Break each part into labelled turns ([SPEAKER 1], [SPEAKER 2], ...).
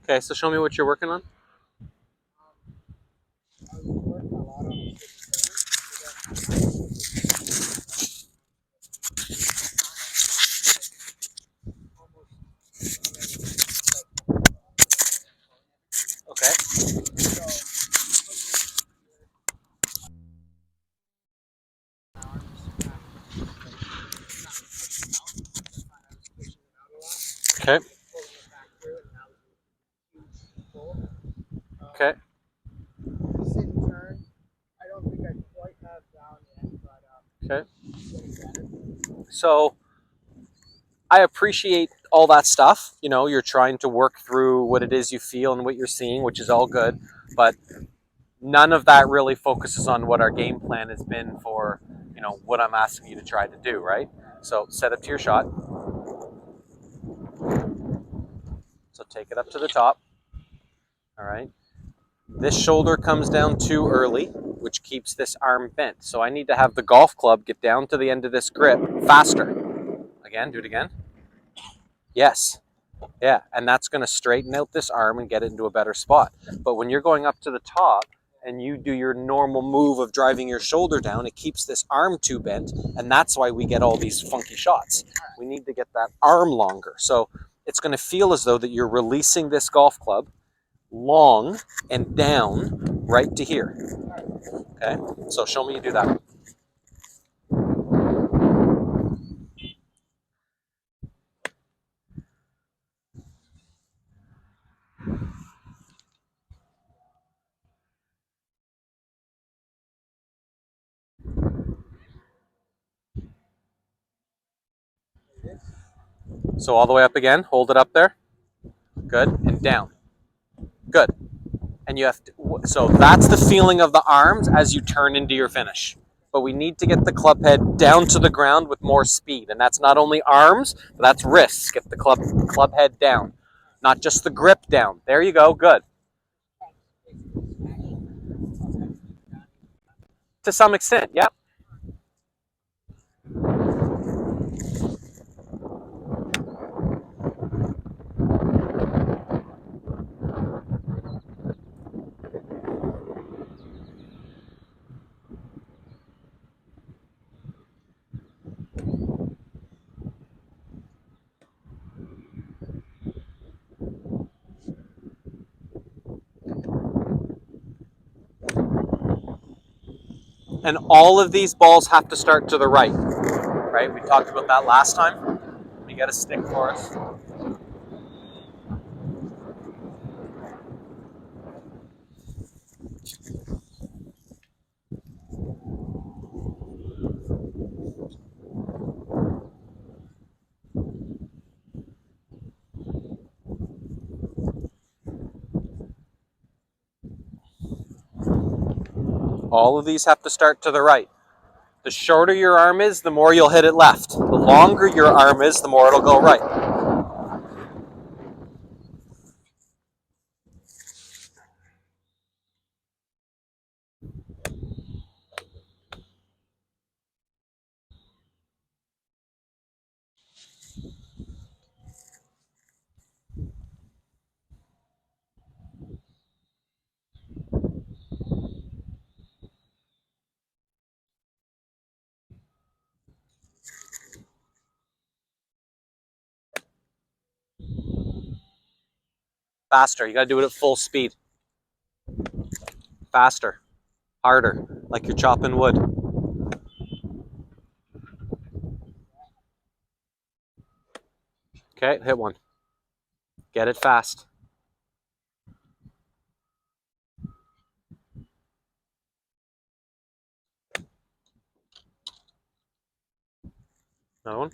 [SPEAKER 1] Okay, so show me what you're working on.
[SPEAKER 2] I was working a lot on the
[SPEAKER 1] Okay. Okay. Okay.
[SPEAKER 2] sit and turn. I don't think I quite have down yet, but
[SPEAKER 1] Okay.
[SPEAKER 2] getting better.
[SPEAKER 1] So I appreciate all that stuff. You know, you're trying to work through what it is you feel and what you're seeing, which is all good. But none of that really focuses on what our game plan has been for, you know, what I'm asking you to try to do, right? So set up to your shot. So take it up to the top. All right. This shoulder comes down too early, which keeps this arm bent. So I need to have the golf club get down to the end of this grip faster. Again, do it again. Yes. Yeah, and that's going to straighten out this arm and get it into a better spot. But when you're going up to the top and you do your normal move of driving your shoulder down, it keeps this arm too bent, and that's why we get all these funky shots. We need to get that arm longer. So it's going to feel as though that you're releasing this golf club long and down right to here. Okay, so show me you do that. So all the way up again, hold it up there. Good, and down. Good. And you have to, so that's the feeling of the arms as you turn into your finish. But we need to get the club head down to the ground with more speed, and that's not only arms, but that's wrists. Get the club head down, not just the grip down. There you go. Good. To some extent, yeah. And all of these balls have to start to the right. Right? We talked about that last time. You got a stick for us. All of these have to start to the right. The shorter your arm is, the more you'll hit it left. The longer your arm is, the more it'll go right. Faster. You got to do it at full speed. Faster. Harder. Like you're chopping wood. Okay, hit one. Get it fast. Another one.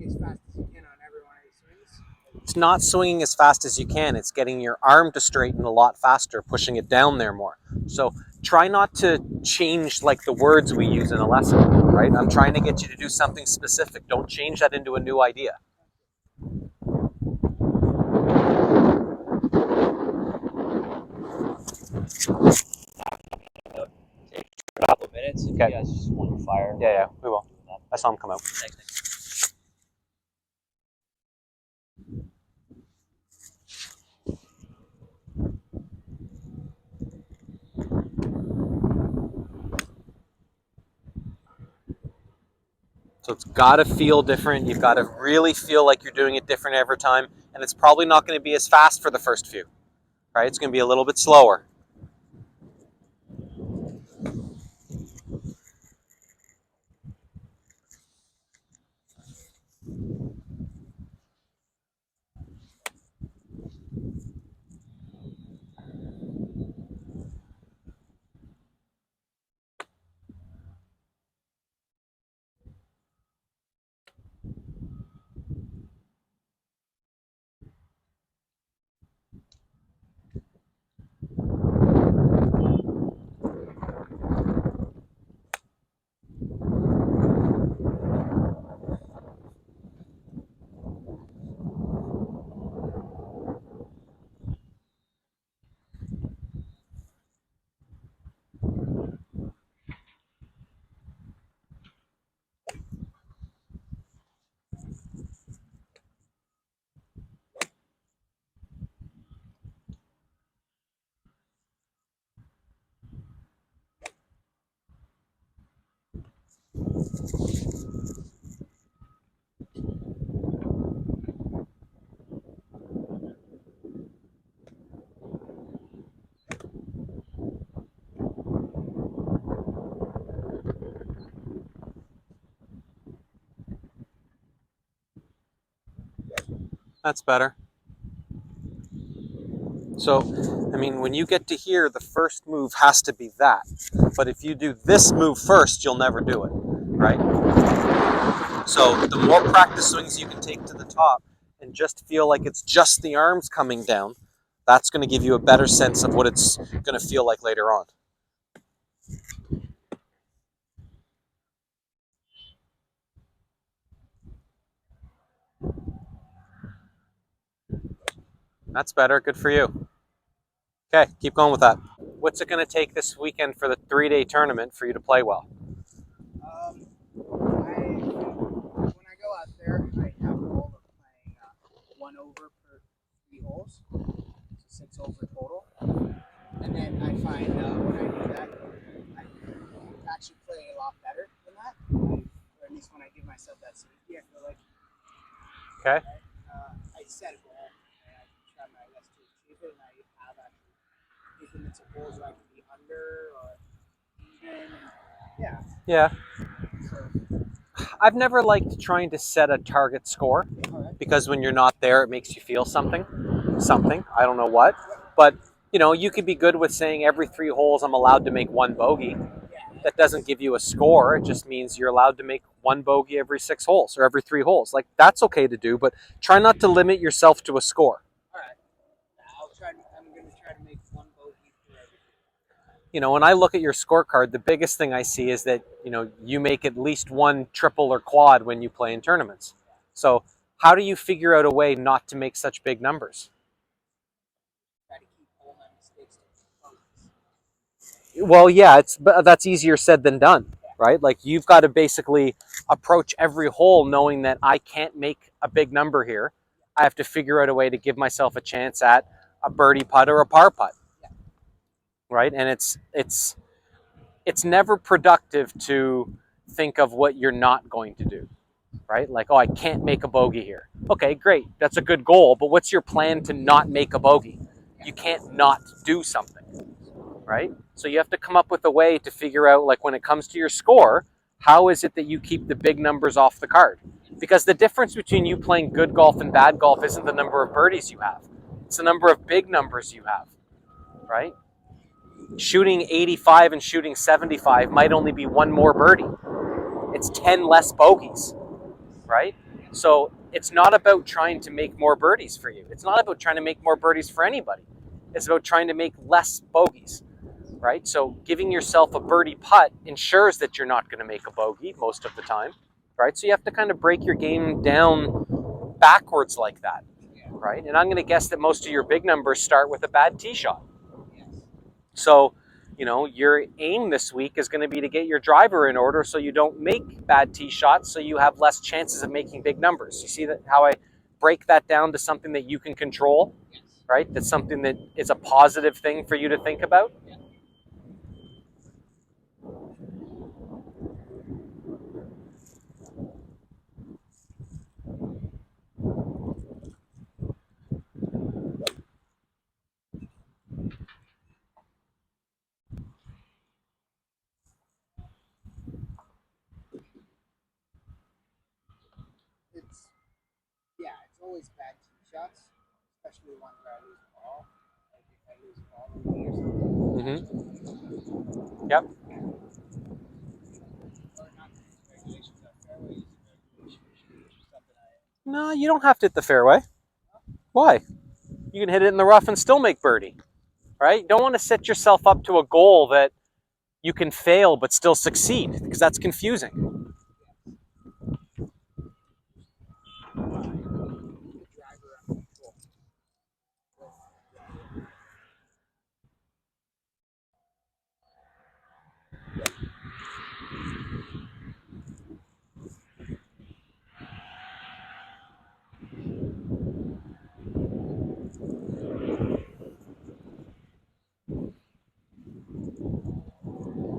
[SPEAKER 2] as fast as you can on every one of these swings?
[SPEAKER 1] It's not swinging as fast as you can. It's getting your arm to straighten a lot faster, pushing it down there more. So try not to change like the words we use in a lesson, right? I'm trying to get you to do something specific. Don't change that into a new idea.
[SPEAKER 3] Take a couple minutes. If
[SPEAKER 1] Okay.
[SPEAKER 3] you guys just want to fire.
[SPEAKER 1] Yeah, we will. I saw him come out.
[SPEAKER 3] Thanks.
[SPEAKER 1] So it's got to feel different. You've got to really feel like you're doing it different every time. And it's probably not going to be as fast for the first few, right? It's going to be a little bit slower. That's better. So, I mean, when you get to here, the first move has to be that. But if you do this move first, you'll never do it, right? So the more practice swings you can take to the top and just feel like it's just the arms coming down, that's going to give you a better sense of what it's going to feel like later on. That's better. Good for you. Okay, keep going with that. What's it going to take this weekend for the 3-day tournament for you to play well?
[SPEAKER 2] When I go out there, I have a goal of playing 1 over per 3 holes, so 6 over total. And then I find when I do that, I actually play a lot better than that. Or at least when I give myself that safety, I feel like.
[SPEAKER 1] Okay.
[SPEAKER 2] I set a goal and I try my best to achieve it, and I have actually incremental goals where I can be under or even. Yeah.
[SPEAKER 1] Yeah.
[SPEAKER 2] So,
[SPEAKER 1] I've never liked trying to set a target score because when you're not there, it makes you feel something. I don't know what. But, you know, you could be good with saying every 3 holes I'm allowed to make 1 bogey. That doesn't give you a score. It just means you're allowed to make 1 bogey every 6 holes or every 3 holes. Like, that's okay to do, but try not to limit yourself to a score.
[SPEAKER 2] All right. I'm going to try to make 1 bogey for every.
[SPEAKER 1] You know, when I look at your scorecard, the biggest thing I see is that, you know, you make at least 1 triple or quad when you play in tournaments. So how do you figure out a way not to make such big numbers?
[SPEAKER 2] Try to keep all my mistakes to focus.
[SPEAKER 1] Well, yeah, that's easier said than done, right? Like you've got to basically approach every hole knowing that I can't make a big number here. I have to figure out a way to give myself a chance at a birdie putt or a par putt, right? And it's never productive to think of what you're not going to do, right? Like, oh, I can't make a bogey here. Okay, great, that's a good goal, but what's your plan to not make a bogey? You can't not do something. Right? So you have to come up with a way to figure out, like when it comes to your score, how is it that you keep the big numbers off the card? Because the difference between you playing good golf and bad golf isn't the number of birdies you have. It's the number of big numbers you have, right? Shooting 85 and shooting 75 might only be 1 more birdie. It's 10 less bogeys, right? So it's not about trying to make more birdies for you. It's not about trying to make more birdies for anybody. It's about trying to make less bogeys, right? So giving yourself a birdie putt ensures that you're not going to make a bogey most of the time, right? So you have to kind of break your game down backwards like that, right? And I'm going to guess that most of your big numbers start with a bad tee shot. So, your aim this week is going to be to get your driver in order so you don't make bad tee shots, so you have less chances of making big numbers. You see that how I break that down to something that you can control, right? That's something that is a positive thing for you to think about.
[SPEAKER 2] It's always bad tee shots, especially ones where I lose the ball. Like if I lose the ball or something.
[SPEAKER 1] Yep.
[SPEAKER 2] Or not regulations on fairways.
[SPEAKER 1] No, you don't have to hit the fairway. Why? You can hit it in the rough and still make birdie, right? You don't want to set yourself up to a goal that you can fail but still succeed, because that's confusing.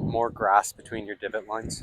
[SPEAKER 1] More grass between your divot lines.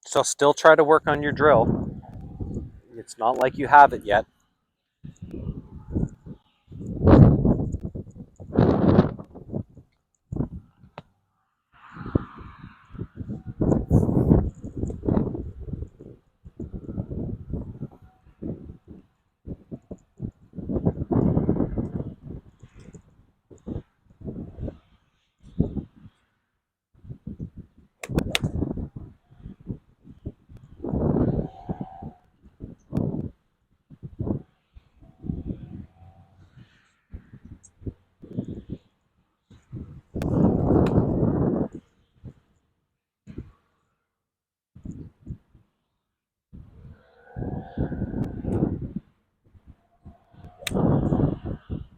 [SPEAKER 1] So still try to work on your drill. It's not like you have it yet.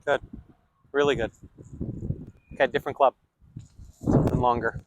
[SPEAKER 1] Good. Really good. Okay, different club. Something longer.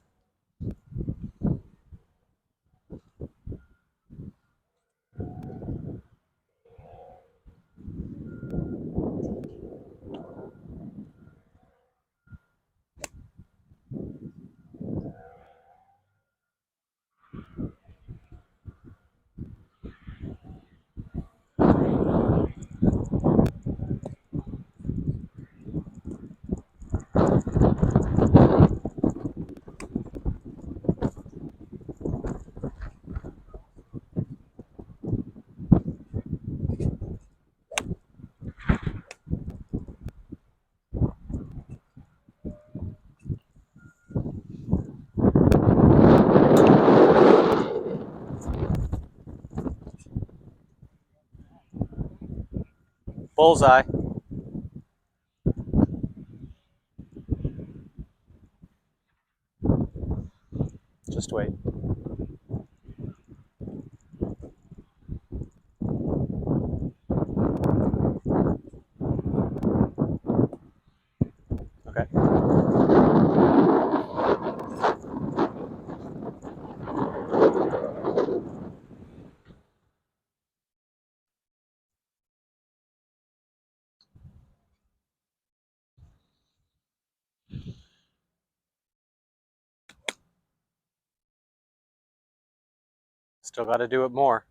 [SPEAKER 1] Bullseye. Just wait. Still got to do it more.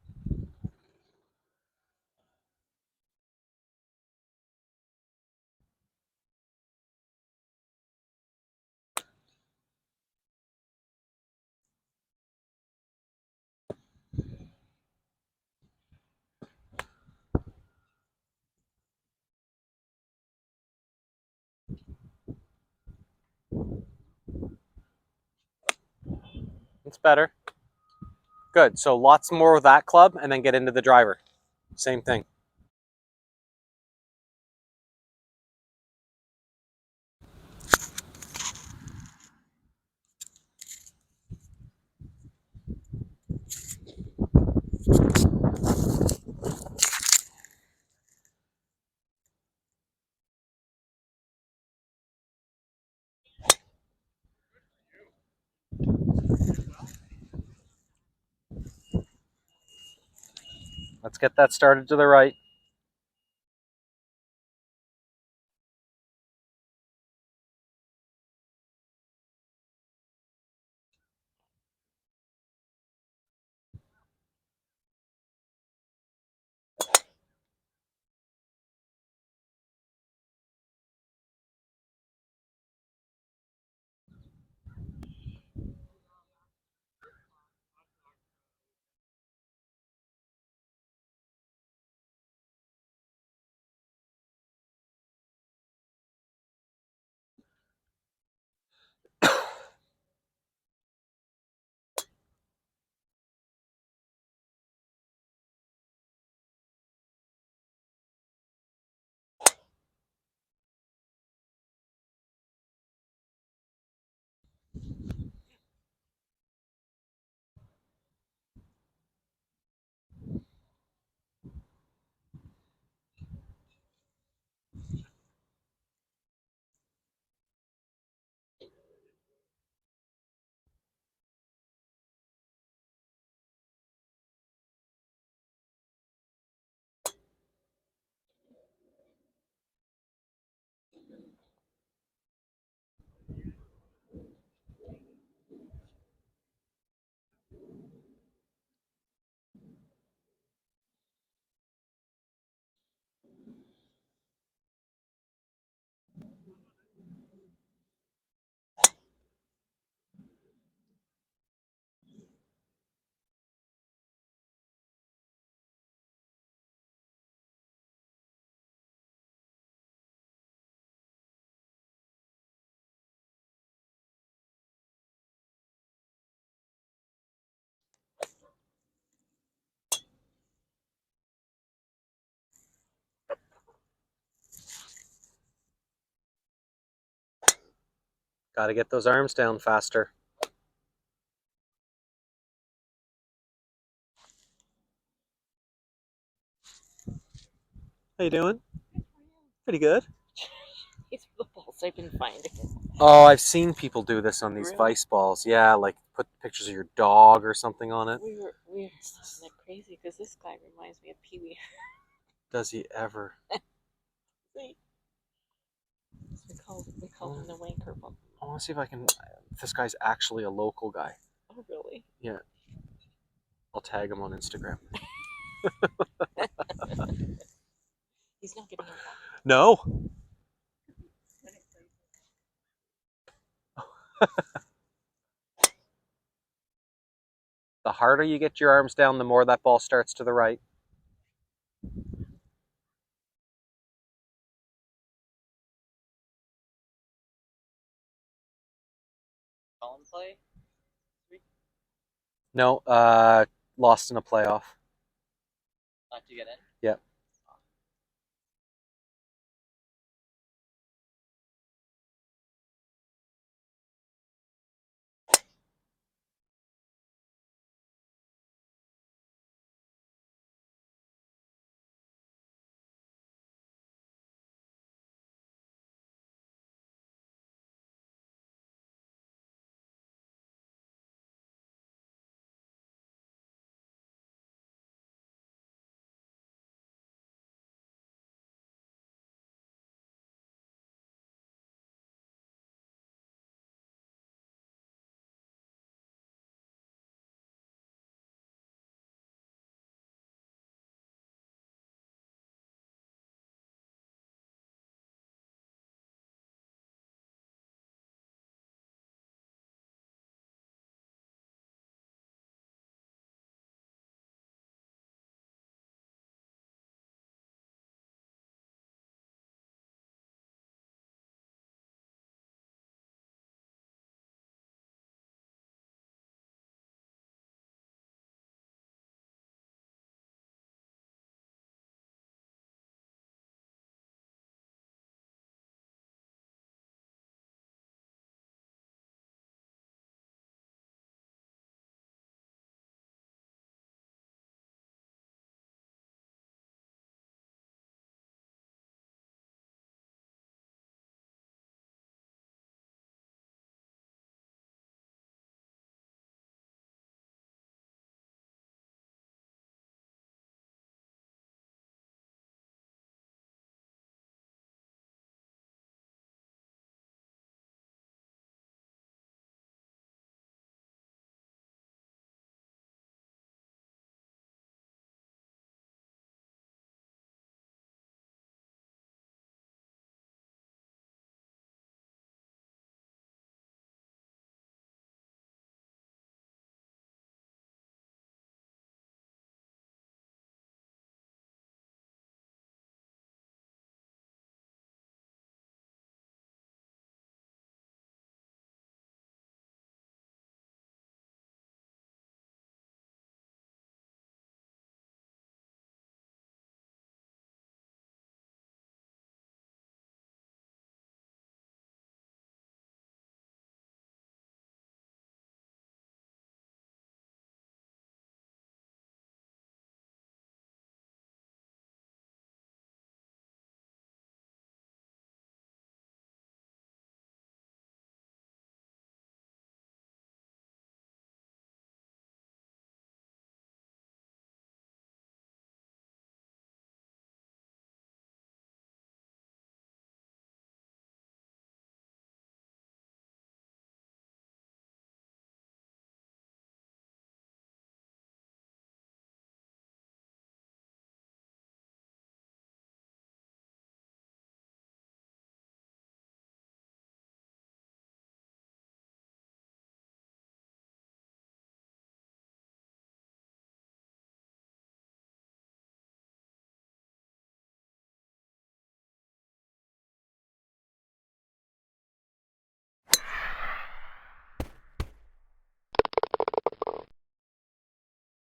[SPEAKER 1] It's better. Good. So lots more of that club and then get into the driver. Same thing. Let's get that started to the right. Got to get those arms down faster. How you doing? Pretty good.
[SPEAKER 4] These are the balls I've been finding.
[SPEAKER 1] Oh, I've seen people do this on these
[SPEAKER 4] Really?
[SPEAKER 1] vice balls. Yeah, like put pictures of your dog or something on it.
[SPEAKER 4] We're isn't that crazy? Because this guy reminds me of Pee Wee.
[SPEAKER 1] Does he ever?
[SPEAKER 4] See? We call him the wanker bump.
[SPEAKER 1] I want to see if I can. This guy's actually a local guy.
[SPEAKER 4] Oh really?
[SPEAKER 1] Yeah. I'll tag him on Instagram.
[SPEAKER 4] He's not getting involved.
[SPEAKER 1] No. The harder you get your arms down, the more that ball starts to the right.
[SPEAKER 3] Column play?
[SPEAKER 1] No, lost in a playoff.
[SPEAKER 3] Not to get in?